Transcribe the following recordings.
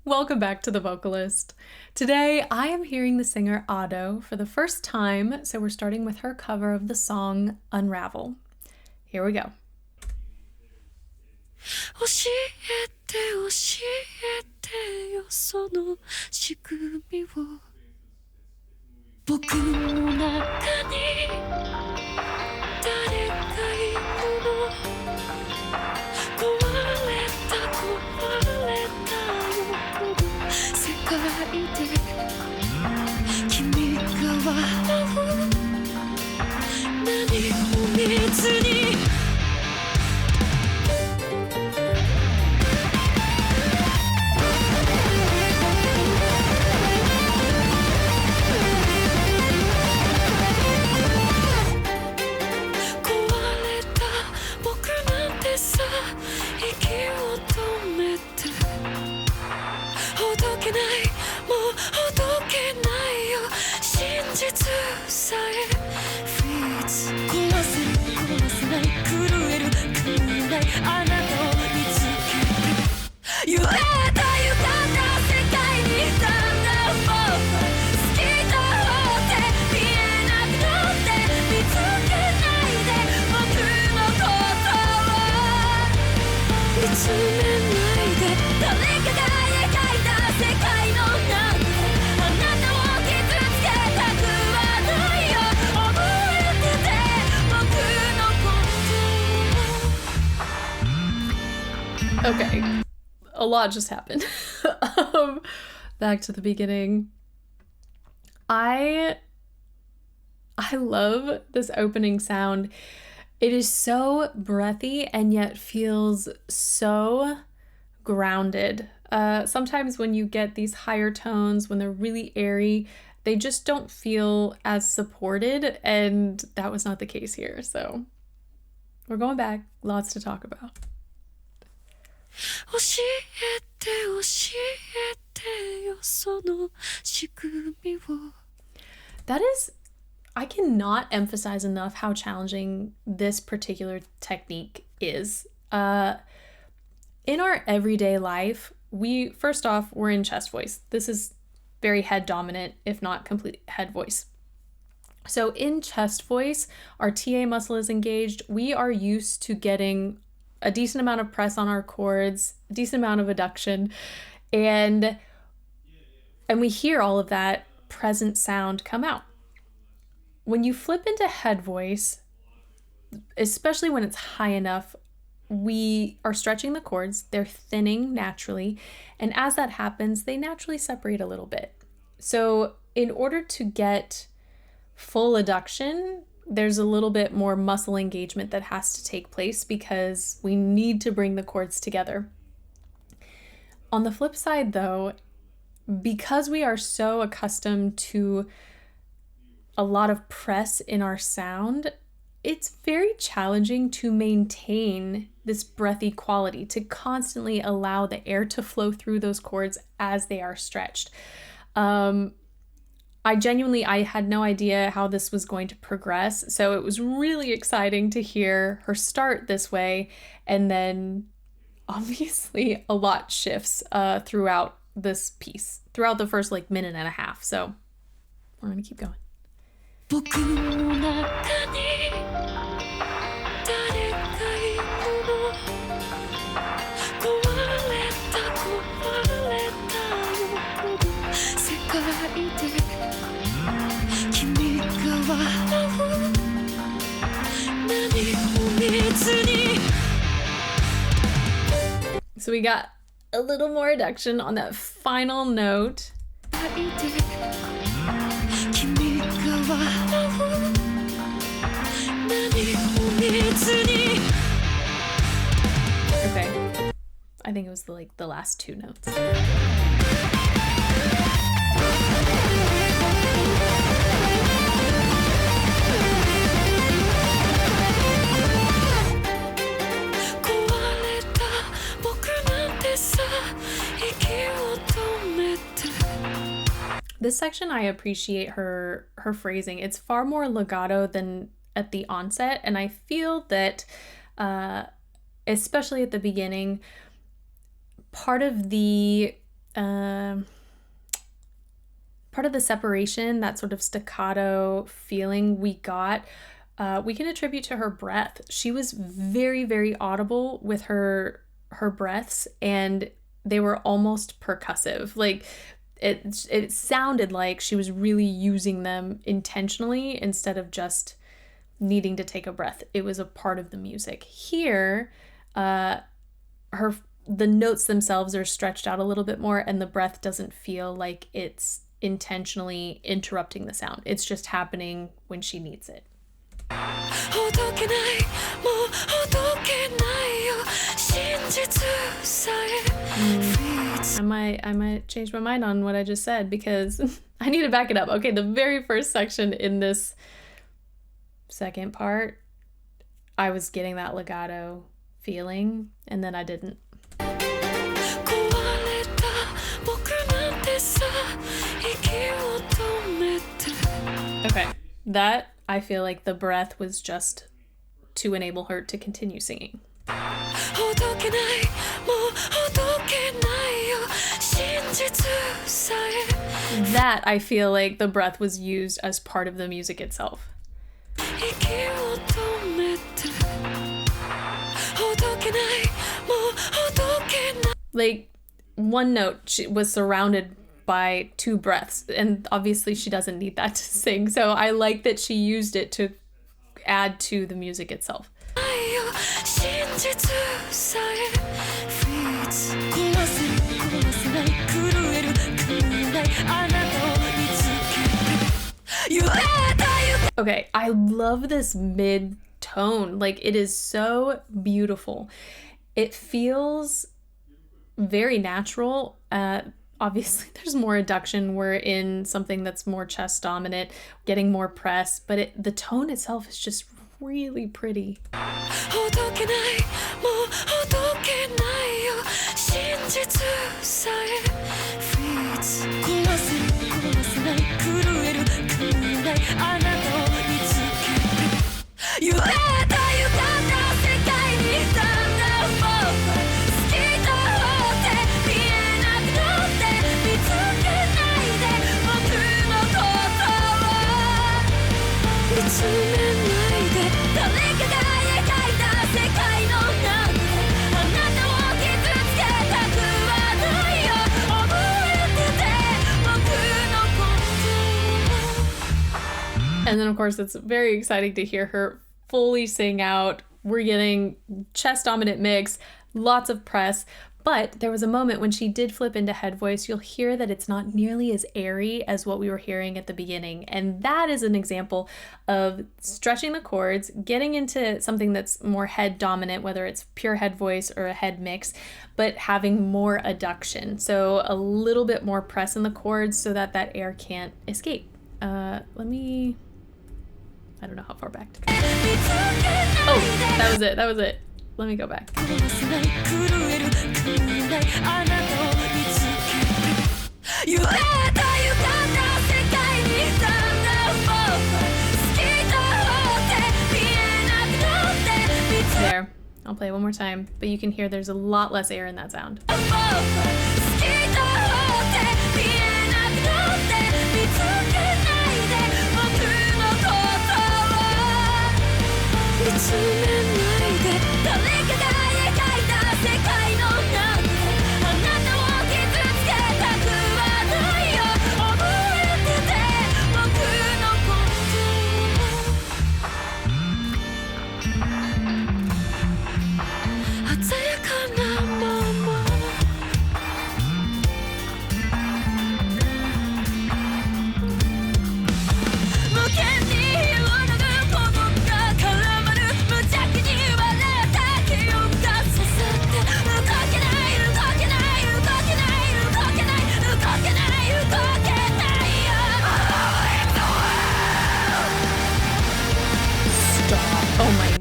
Welcome back to The Vocalist. Today I am hearing the singer Ado for the first time, so we're starting with her cover of the song Unravel. Here we go. 教えて教えてよその仕組みを僕の中に誰かいるの壊れたよこの世界で君が笑う何も見ずにOkay, a lot just happened. Back to the beginning. I love this opening sound. It is so breathy and yet feels so grounded. Sometimes when you get these higher tones, when they're really airy, they just don't feel as supported, and that was not the case here. So we're going back. Lots to talk about. 教えて教えてよその仕組みを That is, I cannot emphasize enough how challenging this particular technique is. In our everyday life, first off, we're in chest voice. This is very head dominant, if not complete head voice. So in chest voice, our TA muscle is engaged. We are used to getting a decent amount of press on our chords, a decent amount of adduction, and we hear all of that present sound come out. When you flip into head voice, especially when it's high enough, we are stretching the chords, they're thinning naturally, and as that happens, they naturally separate a little bit. So in order to get full adduction, there's a little bit more muscle engagement that has to take place because we need to bring the chords together. On the flip side though, because we are so accustomed to a lot of press in our sound, it's very challenging to maintain this breathy quality, to constantly allow the air to flow through those chords as they are stretched. I had no idea how this was going to progress, so it was really exciting to hear her start this way, and then obviously a lot shifts throughout this piece, throughout the first minute and a half, so we're gonna keep going. 僕の中に誰かいるの壊れたよこの世界で君が笑う何も見ずに So we got a little more adduction on that final note. Okay, I think it was the last two notes. This section, I appreciate her phrasing. It's far more legato than at the onset, and I feel that especially at the beginning, part of the part of the separation, that sort of staccato feeling we got, we can attribute to her breath. She was very, very audible with her breaths, and they were almost percussive. Like it sounded like she was really using them intentionally instead of just needing to take a breath. It was a part of the music. Here, the notes themselves are stretched out a little bit more, and the breath doesn't feel like it's intentionally interrupting the sound. It's just happening when she needs it. I might change my mind on what I just said because I need to back it up. Okay, the very first section in this second part, I was getting that legato feeling, and then I didn't. Okay, that I feel like the breath was just to enable her to continue singing. That I feel like the breath was used as part of the music itself. Like, one note was surrounded by two breaths, and obviously she doesn't need that to sing, so I like that she used it to add to the music itself. Okay, I love this mid-tone. Like, it is so beautiful. It feels very natural. Obviously, there's more adduction. We're in something that's more chest dominant, getting more press, but the tone itself is just really pretty. And then, of course, it's very exciting to hear her fully sing out. We're getting chest dominant mix, lots of press. But there was a moment when she did flip into head voice. You'll hear that it's not nearly as airy as what we were hearing at the beginning. And that is an example of stretching the chords, getting into something that's more head dominant, whether it's pure head voice or a head mix, but having more adduction. So a little bit more press in the chords so that that air can't escape. I don't know how far back to go. Oh, that was it. Let me go back. There. I'll play it one more time, but you can hear there's a lot less air in that sound.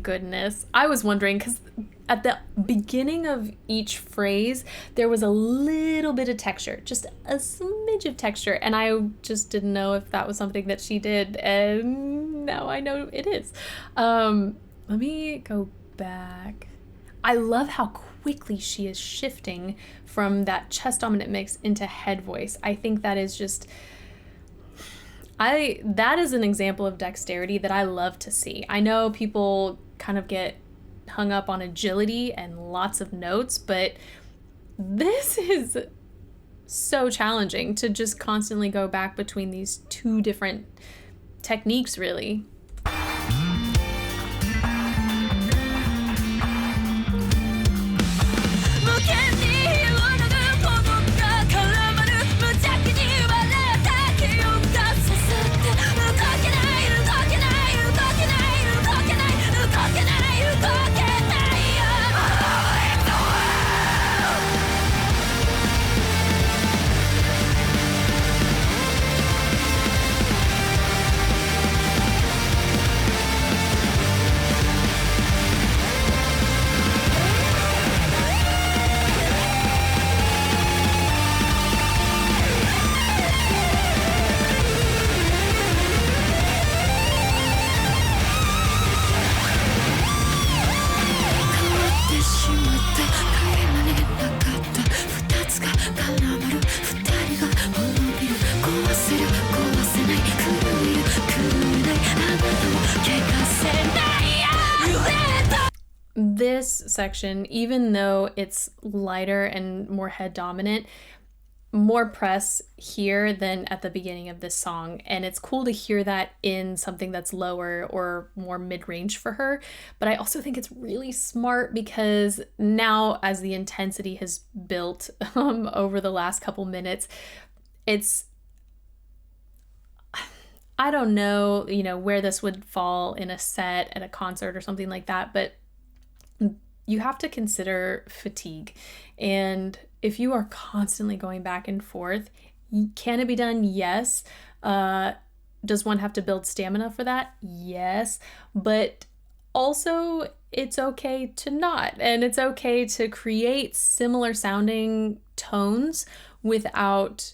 Goodness. I was wondering because at the beginning of each phrase there was a little bit of texture, just a smidge of texture, and I just didn't know if that was something that she did, and now I know it is. Let me go back. I love how quickly she is shifting from that chest dominant mix into head voice. I think that is just, that is an example of dexterity that I love to see. I know people kind of get hung up on agility and lots of notes, but this is so challenging to just constantly go back between these two different techniques, really. This section, even though it's lighter and more head dominant, more press here than at the beginning of this song, and it's cool to hear that in something that's lower or more mid-range for her. But I also think it's really smart because now, as the intensity has built over the last couple minutes, it's, I don't know, where this would fall in a set at a concert or something like that, but you have to consider fatigue. And if you are constantly going back and forth, can it be done? Yes. Does one have to build stamina for that? Yes. But also, it's okay to not. And it's okay to create similar sounding tones without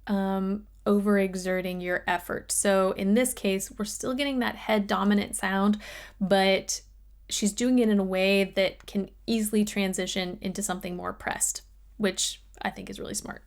overexerting your effort. So in this case, we're still getting that head dominant sound, but she's doing it in a way that can easily transition into something more pressed, which I think is really smart.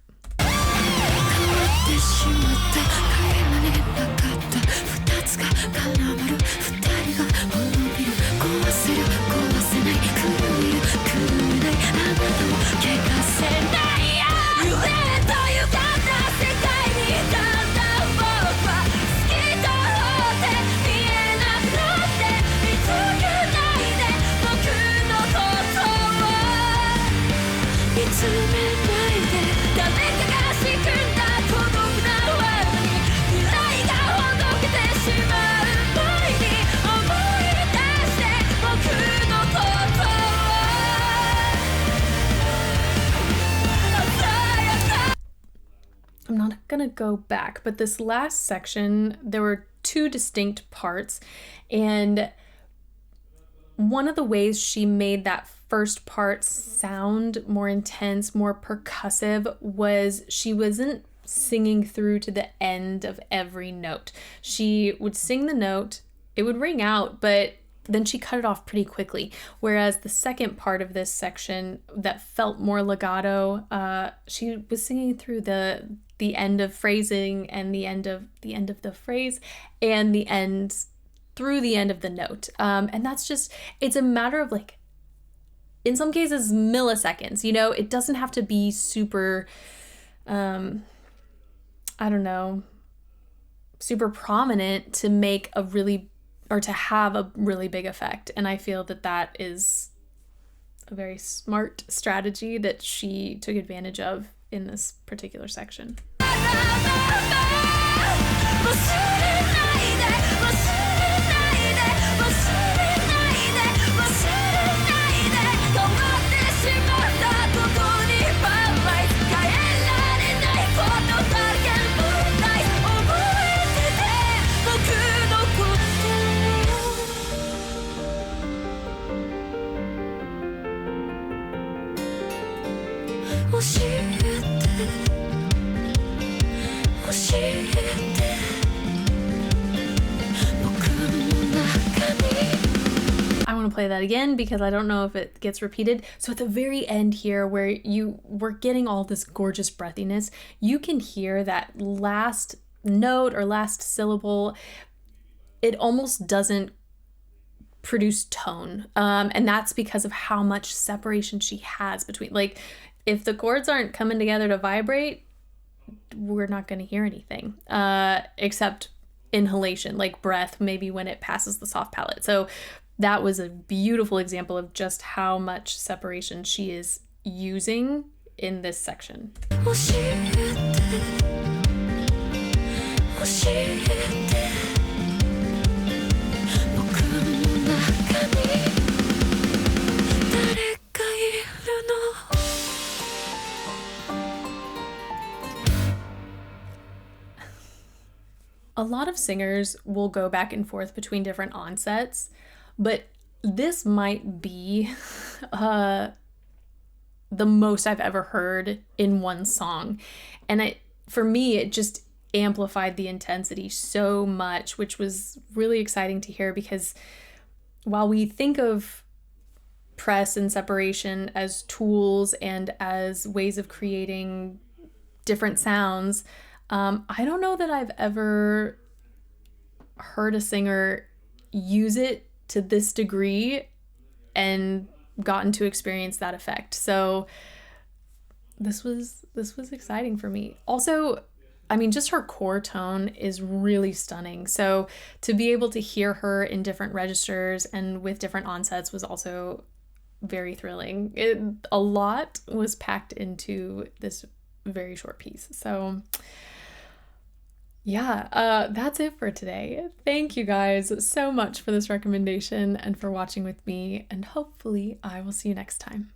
I'm not gonna go back, but this last section, there were two distinct parts, and one of the ways she made that first part sound more intense, more percussive, was she wasn't singing through to the end of every note. She would sing the note, it would ring out, but then she cut it off pretty quickly. Whereas the second part of this section that felt more legato, she was singing through the end of phrasing and the end of the phrase and the end through the end of the note. And that's just, it's a matter of, like, in some cases, milliseconds, it doesn't have to be super, super prominent to make a really, or to have a really big effect. And I feel that that is a very smart strategy that she took advantage of in this particular section. play that again because I don't know if it gets repeated. So at the very end here, where we're getting all this gorgeous breathiness, you can hear that last note or last syllable. It almost doesn't produce tone. And that's because of how much separation she has between, like, if the chords aren't coming together to vibrate, we're not going to hear anything except inhalation, like breath, maybe when it passes the soft palate. So that was a beautiful example of just how much separation she is using in this section. A lot of singers will go back and forth between different onsets, but this might be the most I've ever heard in one song. And for me, it just amplified the intensity so much, which was really exciting to hear, because while we think of press and separation as tools and as ways of creating different sounds, I don't know that I've ever heard a singer use it to this degree and gotten to experience that effect. So this was exciting for me. Also, I mean, just her core tone is really stunning. So to be able to hear her in different registers and with different onsets was also very thrilling. A lot was packed into this very short piece. So yeah, that's it for today. Thank you guys so much for this recommendation and for watching with me, and hopefully I will see you next time.